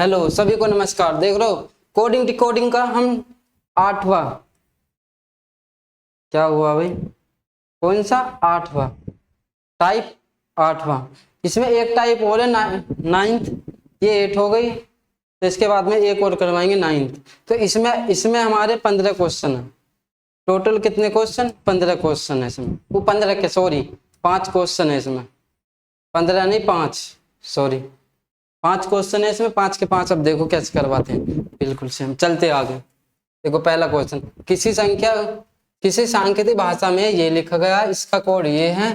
Hello सभी को नमस्कार। देख रहे हो कोडिंग डिकोडिंग का हम 8वां, क्या हुआ भाई, कौन सा 8वां टाइप, 8वां। इसमें एक टाइप और है 9th, ये 8 हो गई। तो इसके बाद में एक और करवाएंगे 9th। तो इसमें इसमें हमारे 15 क्वेश्चन है टोटल। कितने क्वेश्चन? 15 क्वेश्चन है इसमें। वो 15 के सॉरी 5 क्वेश्चन है इसमें, 15 नहीं 5, सॉरी 5 क्वेश्चन है इसमें। 5 के 5 अब देखो कैसे करवाते हैं, बिल्कुल सेम। चलते आगे। देखो पहला क्वेश्चन, किसी सांकेतिक भाषा में ये लिखा गया, इसका कोड ये है,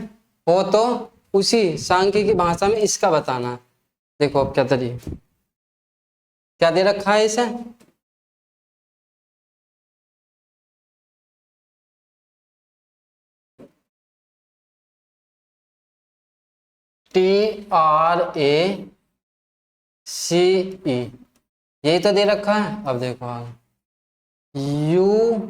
हो तो उसी सांख्यिकी भाषा में इसका बताना है। देखो अब क्या तरीका, क्या दे रखा है इसे, TRACE, यही तो दे रखा है। अब देखो आगे, USADE,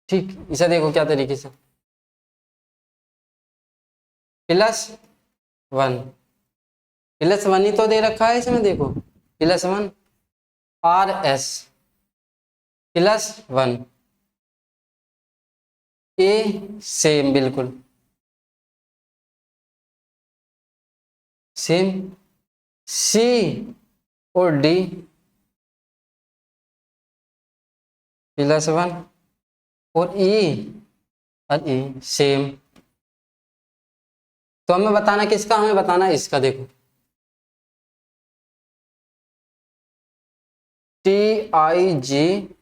ठीक। इसे देखो क्या तरीके से, +1, +1 ही तो दे रखा है इसमें। देखो +1, RS +1, A सेम, बिल्कुल सेम, C और D +1 और E सेम। तो हमें बताना किसका, हमें बताना इसका। देखो TIGER,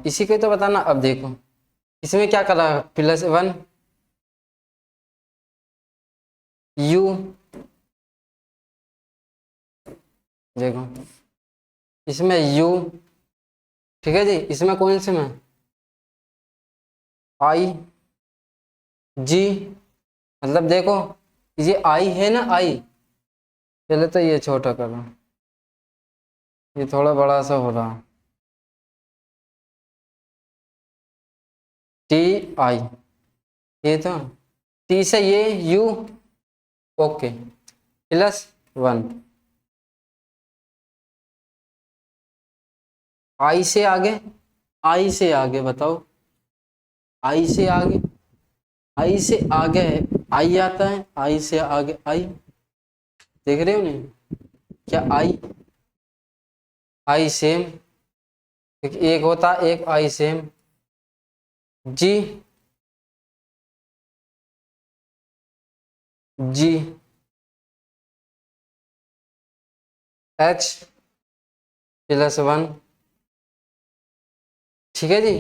इसी को तो बताना। अब देखो इसमें क्या करा, +1 U, देखो इसमें U, ठीक है जी। इसमें कौन से में IG, मतलब देखो ये I है ना, I। पहले तो ये छोटा करो, ये थोड़ा बड़ा सा हो रहा। TI, ये तो T से ये U, ओके, +1। I से आगे, I से आगे बताओ, I से आगे, I से आगे है I आता है, I से आगे I, देख रहे हो नहीं क्या, I सेम, एक होता एक I सेम, G H +1, ठीक है जी।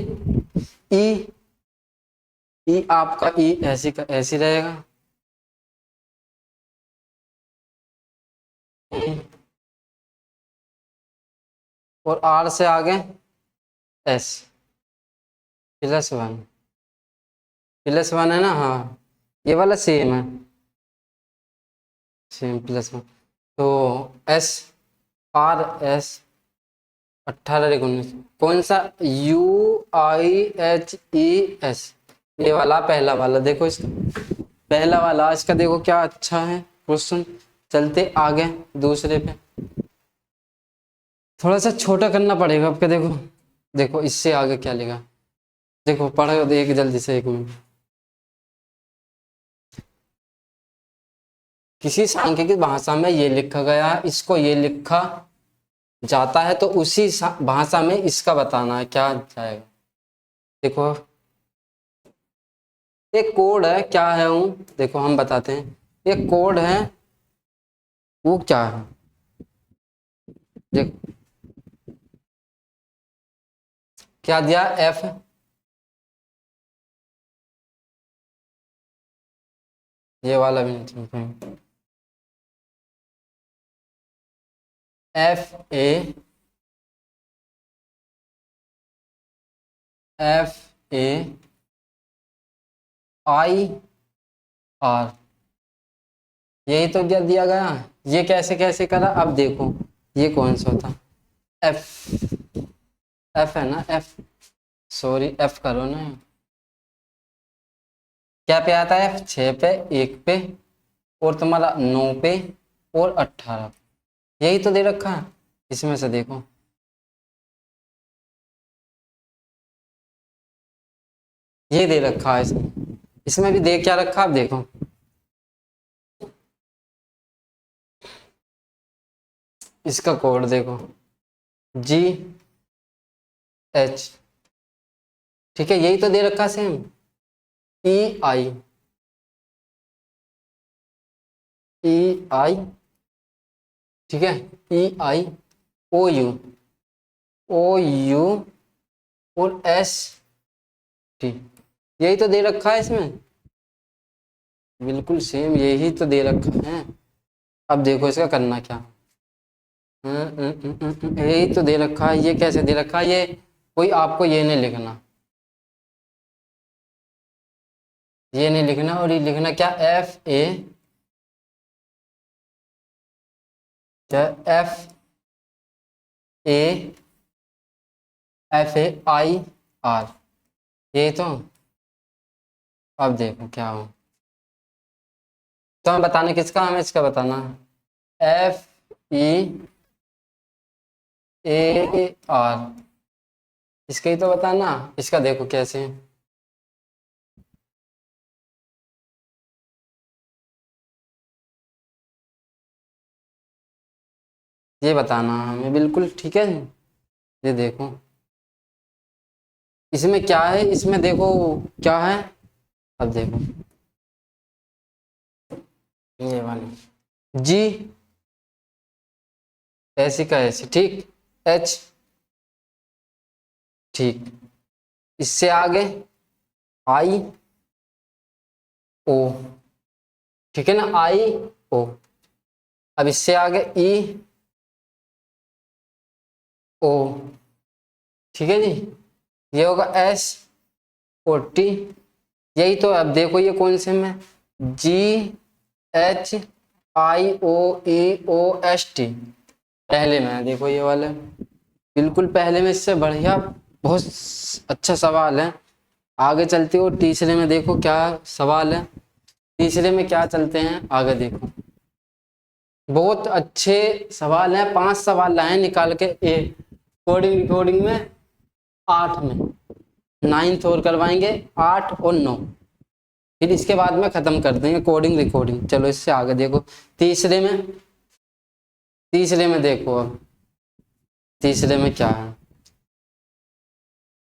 E आपका E ऐसी का ऐसी रहेगा, और R से आगे S +1, +1 है ना, हाँ ये वाला सेम है, सेम +1। तो SRS 18 कौन सा, UIHES, ये वाला पहला वाला। देखो इसका पहला वाला, इसका देखो क्या अच्छा है क्वेश्चन। चलते आगे दूसरे पे, थोड़ा सा छोटा करना पड़ेगा आपके। देखो देखो इससे आगे क्या लिखा, देखो पढ़ो देख जल्दी से, 1 मिनट। किसी सांख्यिकी भाषा में ये लिखा गया, इसको ये लिखा जाता है, तो उसी भाषा में इसका बताना है, क्या जाएगा। देखो एक कोड है, क्या है वो, देखो हम बताते हैं। एक कोड है, वो क्या है, देखो क्या दिया, F, ये वाला भी नहीं, FA IR, यही तो क्या दिया गया। ये कैसे कैसे करा, अब देखो ये कौन सा था, F, F है ना, F, सॉरी F करो ना, क्या पे आता है? 6 पे, 1 पे, और तुम्हारा 9 पे, और 18। यही तो दे रखा है। इसमें से देखो, ये दे रखा है इसमें। इसमें भी दे क्या रखा, आप देखो। इसका कोड देखो, GH। ठीक है, यही तो दे रखा सेम। EI, EI, ठीक है, EI, OU, और ST। यही तो दे रखा है इसमें, बिल्कुल सेम यही तो दे रखा है। अब देखो इसका करना क्या। यही तो दे रखा है। ये कैसे दे रखा है? ये कोई आपको ये नहीं लिखना, ये नहीं लिखना, और ये लिखना क्या? क्या? FA, FAIR, यही तो। अब देखो क्या हो, तो हमें बताना किसका, हमें इसका बताना। FEAR, इसका ही तो बताना। इसका देखो कैसे, ये बताना हमें, बिल्कुल ठीक है। ये देखो इसमें क्या है, इसमें देखो क्या है। अब देखो ये वाली जी, ऐसी का ऐसी, ठीक। H, ठीक। इससे आगे IO, ठीक है ना, IO। अब इससे आगे EO, ठीक है जी। ये होगा SOT। यही तो। अब देखो ये कौन से में, GHIOEOST, पहले में है, देखो ये वाले, बिल्कुल पहले में। इससे बढ़िया बहुत अच्छा सवाल है। आगे चलते हो तीसरे में, देखो क्या सवाल है। तीसरे में क्या चलते हैं आगे, देखो बहुत अच्छे सवाल हैं। 5 सवाल लाए निकाल के कोडिंग रिकॉर्डिंग में, 8 में। 9th और करवाएंगे, 8 और 9, फिर इसके बाद में खत्म कर देंगे कोडिंग रिकॉर्डिंग। चलो इससे आगे देखो, तीसरे में। तीसरे में देखो, अब तीसरे में क्या है।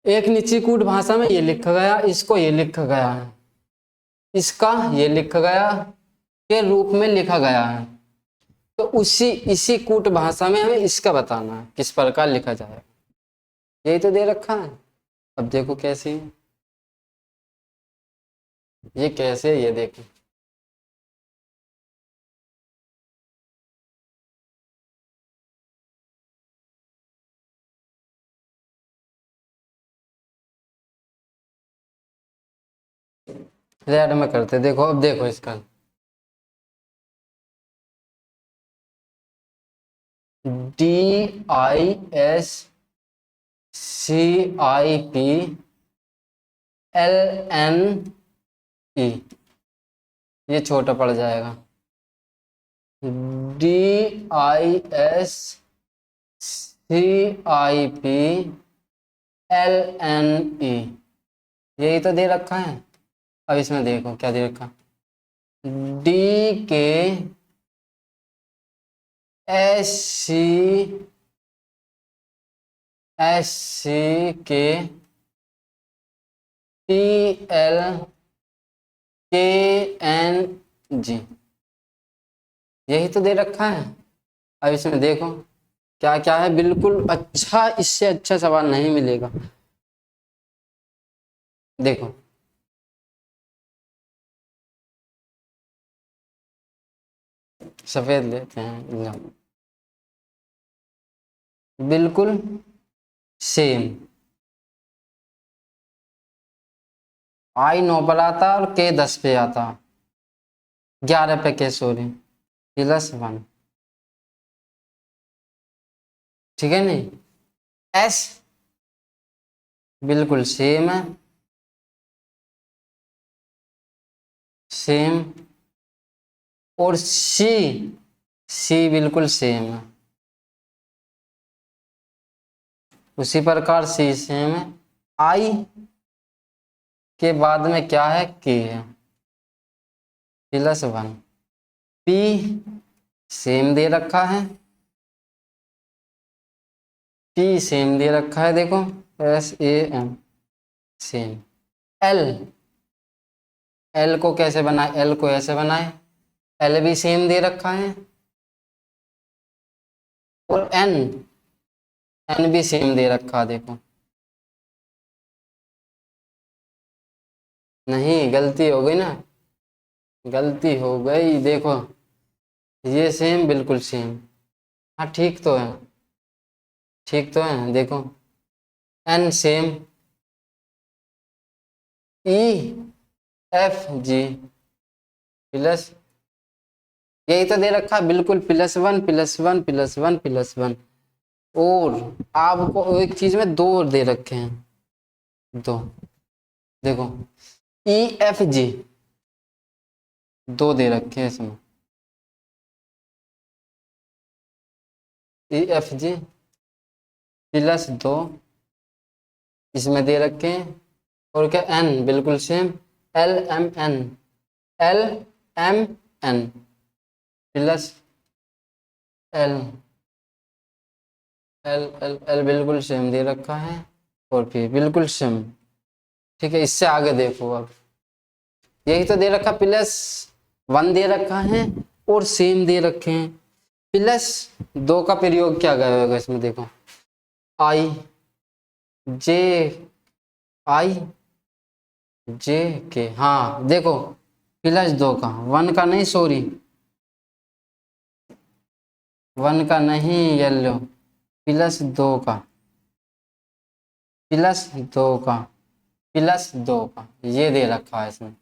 एक निची कूट भाषा में ये लिखा गया, इसको ये लिखा गया है, इसका ये लिखा गया के रूप में लिखा गया है। तो उसी इसी कूट भाषा में हमें इसका बताना है किस प्रकार लिखा जाए। यही तो दे रखा है। अब देखो कैसे है। ये कैसे है, ये देखो। रेड में करते, देखो अब देखो इसका। DISCIPLNE, ये छोटा पड़ जाएगा। DISCIPLNE, यही तो दे रखा है। अब इसमें देखो क्या दे रखा, DKSCKLKNG, यही तो दे रखा है। अब इसमें देखो क्या क्या है, बिल्कुल अच्छा, इससे अच्छा सवाल नहीं मिलेगा। देखो सफेद लेते हैं, जाओ। बिल्कुल सेम। I 9 पर आता और K 10 पे आता, 11 पे K, सॉरी, +1, ठीक है नहीं। S बिल्कुल सेम है, सेम, और सी, सी बिल्कुल सेम है, उसी प्रकार सी सेम है। आई के बाद में क्या है, के है, +1। पी सेम दे रखा है, पी सेम दे रखा है, देखो SAM सेम। एल, एल को कैसे बनाए, एल को ऐसे बनाए, एल भी सेम दे रखा है, और एन, एन भी सेम दे रखा, देखो नहीं, गलती हो गई ना, गलती हो गई, देखो ये सेम बिल्कुल सेम। हाँ ठीक तो है, ठीक तो है, देखो एन सेम, EFG प्लस, यही तो दे रखा बिल्कुल +1 +1 +1 +1। और आपको एक चीज में 2 और दे रखे हैं, 2, देखो EFG 2 दे रखे हैं इसमें, EFG +2 इसमें दे रखे हैं, और क्या एन बिल्कुल same, LMN, LMN plus L, L L L बिल्कुल सेम दे रखा है, और फिर बिल्कुल सेम। ठीक है, इससे आगे देखो, अब यही तो दे रखा, +1 दे रखा है और सेम दे रखे हैं, +2 का प्रयोग क्या गया होगा इसमें, देखो आई जे, आई जे के, हाँ देखो +2 का, 1 का नहीं, सॉरी 1 का नहीं, येलो, +2 का, +2 का, +2 का, ये दे रखा है इसमें,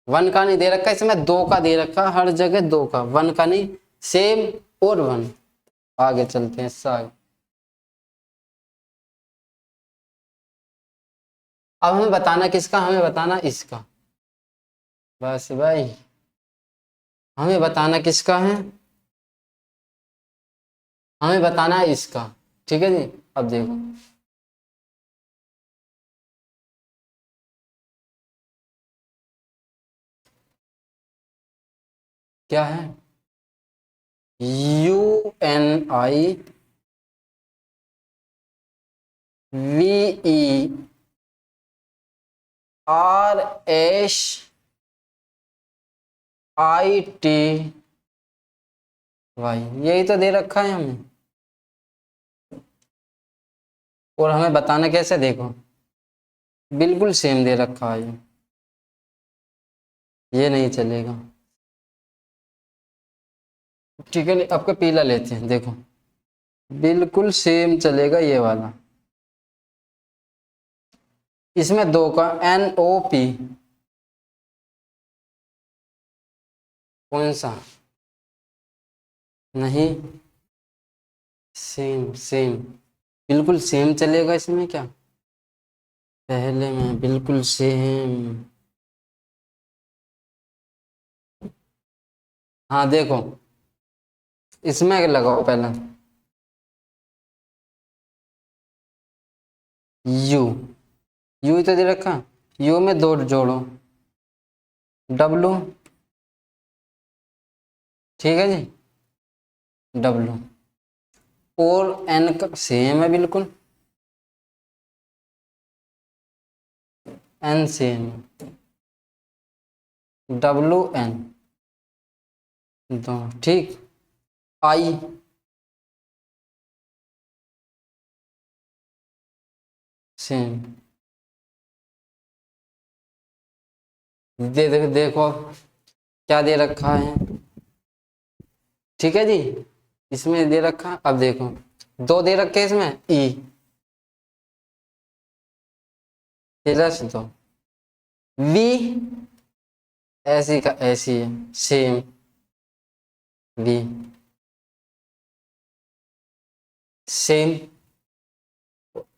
1 का नहीं दे रखा इसमें, 2 का दे रखा, हर जगह 2 का, 1 का नहीं, सेम और 1। आगे चलते हैं, इससे आगे। अब हमें बताना किसका, हमें बताना इसका, बस भाई, हमें बताना किसका है, हमें बताना है इसका। ठीक है जी, अब देखो क्या है, UNIVERSITY, यही तो दे रखा है हमें, और हमें बताना कैसे, देखो बिल्कुल सेम दे रखा है, ये नहीं चलेगा। ठीक है, आपका पीला लेते हैं, देखो बिल्कुल सेम चलेगा ये वाला, इसमें 2 का NOP, कौन सा, नहीं, सेम सेम बिल्कुल सेम चलेगा इसमें, क्या पहले में बिल्कुल सेम। हाँ देखो, इसमें लगाओ पहले, यू, यू तो दे रखा, यू में 2 जोड़ो, W, ठीक है जी, W, और N का सेम है बिल्कुल, N सेम, WN 2, ठीक। I सेम, देखो अब क्या दे रखा है, ठीक है जी, इसमें दे रखा, अब देखो 2 दे रखे इसमें, E +2, V ऐसी का ऐसी है, सेम, V सेम,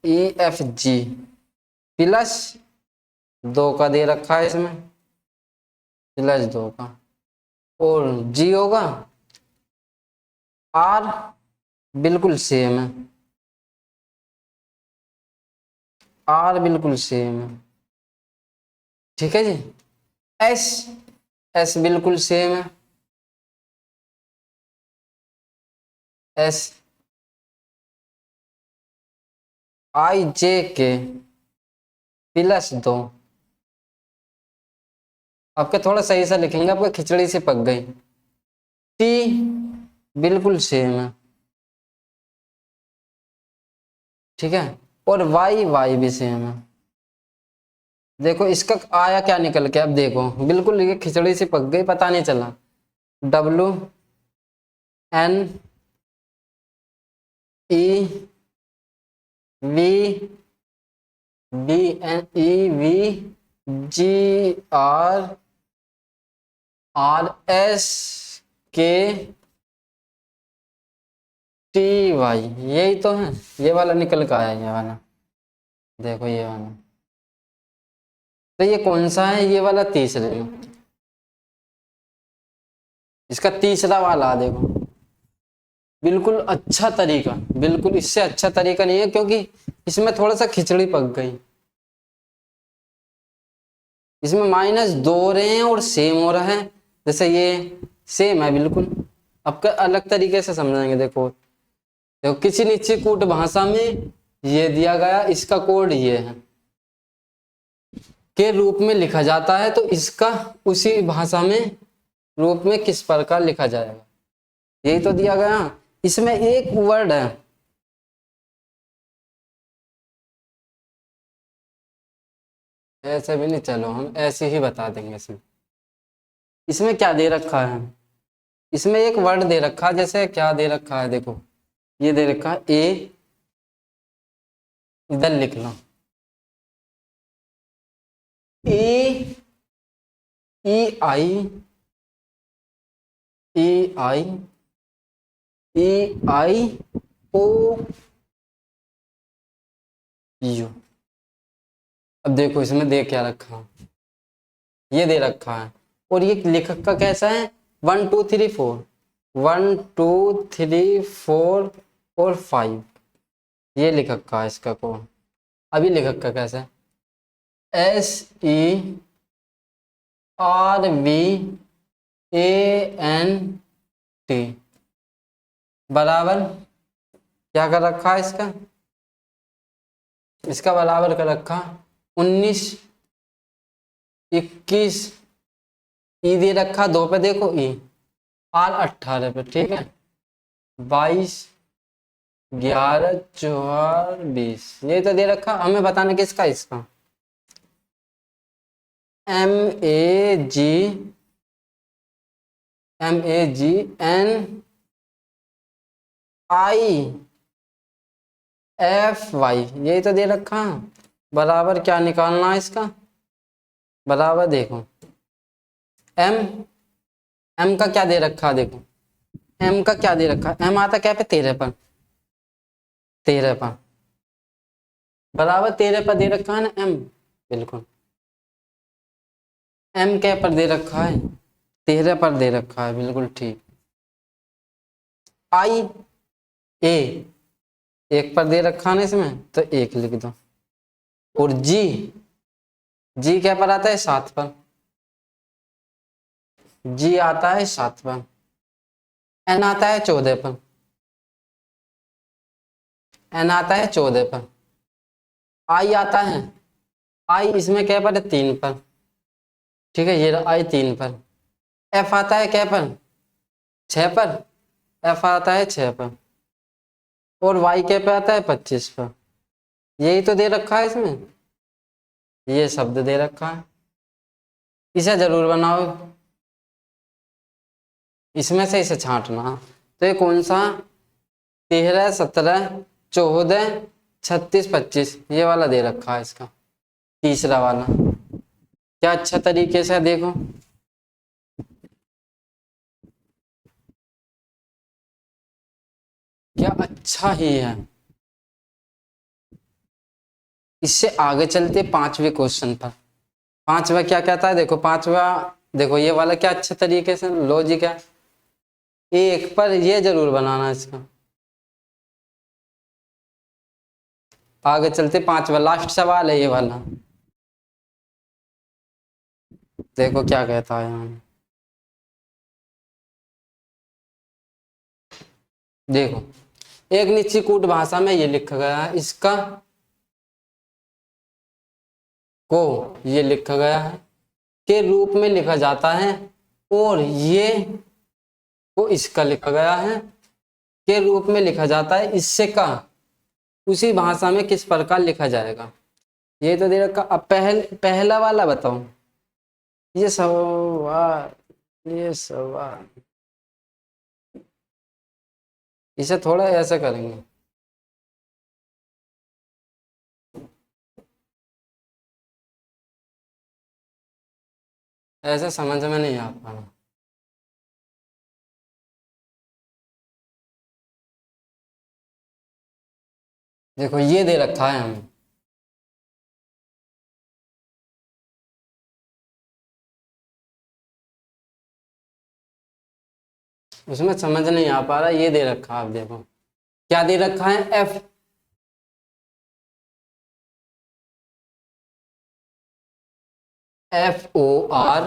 EFG +2 का दे रखा है इसमें, +2 का, और जी होगा आर बिल्कुल सेम है, आर बिल्कुल सेम है, ठीक है जी। एस, एस बिल्कुल सेम है, एस आई जे के +2। आपके थोड़ा सही से लिखेंगे, आपको खिचड़ी से पक गई। टी बिल्कुल सेम है, ठीक है, और वाई, वाई भी सेम है। देखो इसका आया क्या निकल के, अब देखो बिल्कुल ये खिचड़ी से पक गई, पता नहीं चला। W N E V B N E V G R R S K T Y, यही तो है, ये वाला निकल के आया, ये वाला देखो, ये वाला। तो ये कौन सा है, ये वाला तीसरे में, इसका तीसरा वाला देखो, बिल्कुल अच्छा तरीका, बिल्कुल इससे अच्छा तरीका नहीं है, क्योंकि इसमें थोड़ा सा खिचड़ी पक गई। इसमें -2 हो रहे हैं और सेम हो रहा है, जैसे ये सेम है बिल्कुल। अब अलग तरीके से समझाएंगे, देखो देखो, किसी निश्चित कूट भाषा में ये दिया गया, इसका कोड ये है के रूप में लिखा जाता है, तो इसका उसी भाषा में रूप में किस प्रकार लिखा जाएगा, यही तो दिया गया। इसमें एक वर्ड है, ऐसे भी नहीं, चलो हम ऐसे ही बता देंगे। इसमें इसमें क्या दे रखा है, इसमें एक वर्ड दे रखा है, जैसे क्या दे रखा है, देखो ये दे रखा है ए, इधर लिख लो ए, ई आई, ई आई, ई आई ओ यू। अब देखो इसमें दे क्या रखा है, ये दे रखा है, और ये लेखक का कैसा है, 1 2 3 4, 1 2 3 4 और 5, ये लेखक का है इसका कोड। अभी लेखक का कैसा है, SERVANT बराबर क्या कर रखा है इसका, इसका बराबर कर रखा 19 21, ई दे रखा 2 पे, देखो ई, आर 18 पे, ठीक है, 22 11 4 20, ये तो दे रखा। हमें बताना किसका, इसका MAGNIFY, यही तो दे रखा, बराबर क्या निकालना है इसका, बराबर देखो एम, एम का क्या दे रखा, देखो एम का क्या दे रखा, एम आता क्या पे 13 पर, 13 पर, बराबर 13 पर दे रखा है ना एम, बिल्कुल एम क्या पर दे रखा है, 13 पर दे रखा है, बिल्कुल ठीक। आई ए, 1 पर दे रखा है ना इसमें, तो 1 लिख दो, और जी, जी क्या पर आता है, 7 पर, जी आता है 7 पर, एन आता है 14 पर, एन आता है 14 पर, आई आता है, आई इसमें क्या पर है, 3 पर, ठीक है, ये आई 3 पर, एफ आता है क्या पर, 6 पर, एफ आता है 6 पर, और वाई क्या पे आता है 25 पर, यही तो दे रखा है इसमें, ये शब्द दे रखा है, इसे जरूर बनाओ, इसमें से इसे छांटना। तो ये कौन सा, 13 17 14 36 25, ये वाला दे रखा है इसका, तीसरा वाला। क्या अच्छा तरीके से देखो, क्या अच्छा ही है। इससे आगे चलते 5वें क्वेश्चन पर। 5वां क्या कहता है, देखो 5वां देखो ये वाला क्या अच्छे तरीके से लॉजिक है। एक पर ये जरूर बनाना इसका। आगे चलते, पांचवा लास्ट सवाल है ये वाला। देखो क्या कहता है यहाँ। देखो एक निश्चित कूट भाषा में ये लिखा गया है, इसका को ये लिखा गया है के रूप में लिखा जाता है, और ये को इसका लिखा गया है के रूप में लिखा जाता है, इससे का उसी भाषा में किस प्रकार लिखा जाएगा। ये तो दे रखा। अब पहला वाला बताओ। ये सवाल, ये सवाल इसे थोड़ा ऐसा करेंगे। ऐसे समझ में नहीं आ पा रहा। देखो ये दे रखा है हमें, उसमें समझ नहीं आ पा रहा। ये दे रखा है, आप देखो क्या दे रखा है। FOR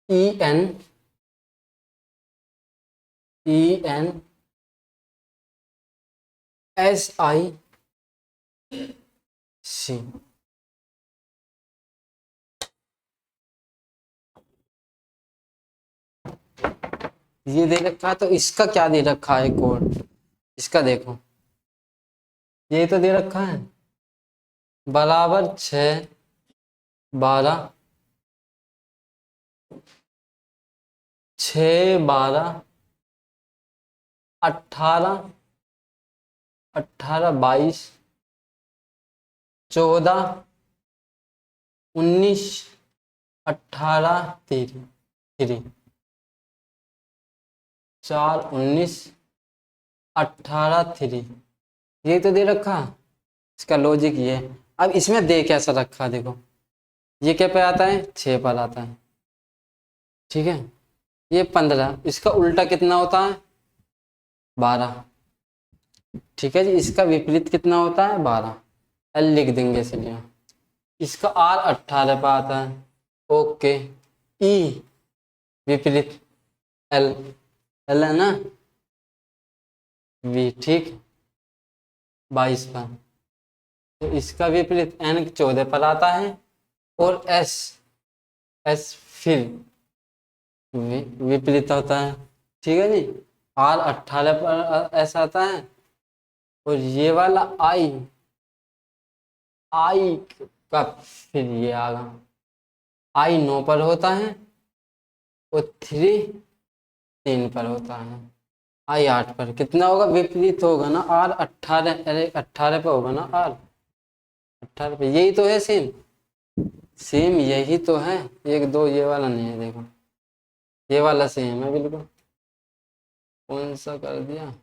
ENSIC। ये दे रखा है, तो इसका क्या दे रखा है कोड। इसका देखो, ये तो दे रखा है बराबर 6 12 6 12 18 18 22 14 19 18 3 4 19 18 3। ये तो दे रखा। इसका लॉजिक ये है। अब इसमें दे कैसा रखा देखो, ये क्या पे आता है 6 पर आता है, ठीक है। ये 15, इसका उल्टा कितना होता है 12, ठीक है जी। इसका विपरीत कितना होता है 12, एल लिख देंगे इसलिए। इसका R 18 पर आता है, ओके। ई विपरीत एल, एल है ना, वी, ठीक 22 पर। तो इसका विपरीत एन 14 पर आता है, और एस एस फिर विपरीत होता है, ठीक है जी। R 18 पर एस आता है, और ये वाला आई आई का फिर ये आगा आई 9 पर होता है, और 3 पर होता है। आई 8 पर कितना होगा विपरीत होगा ना, R 18, अरे 18 पे होगा ना, R 18 पे। यही तो है सेम, सेम यही तो है। 1 2 ये वाला नहीं है, देखो ये वाला सेम है बिल्कुल। कौन सा कर दिया,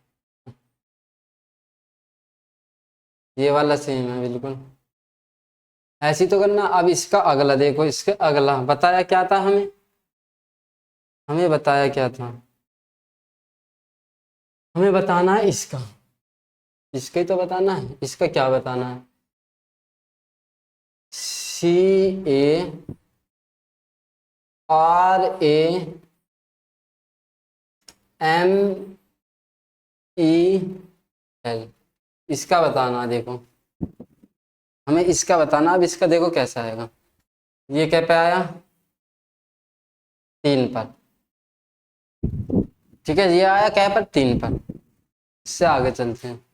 ये वाला सेम है बिल्कुल। ऐसी तो करना। अब इसका अगला देखो, इसका अगला बताया क्या था हमें, हमें बताया क्या था, हमें बताना है इसका, इसका ही तो बताना है। इसका क्या बताना है, CARAMEL, इसका बताना है। देखो हमें इसका बताना। अब इसका देखो कैसा आएगा। ये क्या पे आया 3 पर, ठीक है। ये आया क्या पर 3 पर। इससे आगे चलते हैं।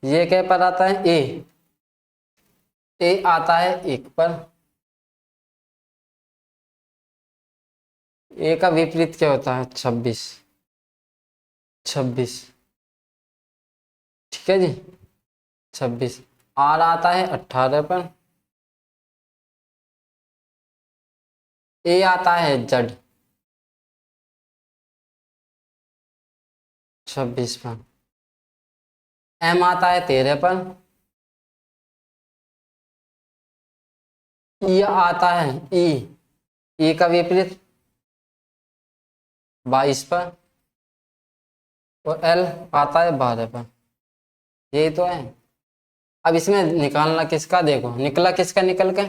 ये क्या पर आता है ए आता है 1 पर। ए का विपरीत क्या होता है 26, 26, ठीक है जी 26। R आता है 18 पर। ए आता है Z 26 पर। M आता है 13 पर। ई आता है ई का विपरीत 22 पर, और एल आता है 12 पर। यही तो है। अब इसमें निकालना किसका, देखो निकला किसका, निकल के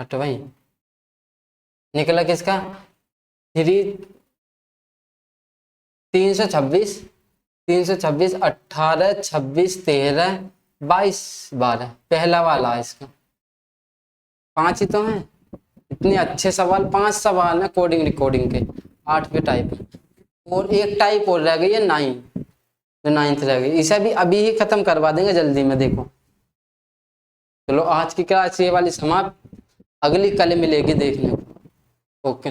हट भाई, निकला किसका 326 326 18 26 13 22 12, पहला वाला है इसका। 5 ही तो है। इतने अच्छे सवाल, 5 सवाल है कोडिंग रिकॉर्डिंग के, 8वें टाइप। और एक टाइप और रह गई है 9, जो 9th रह गई, इसे भी अभी ही खत्म करवा देंगे जल्दी में। देखो चलो आज की क्लास ये वाली समाप्त, अगली कल मिलेगी देखने को। ओके।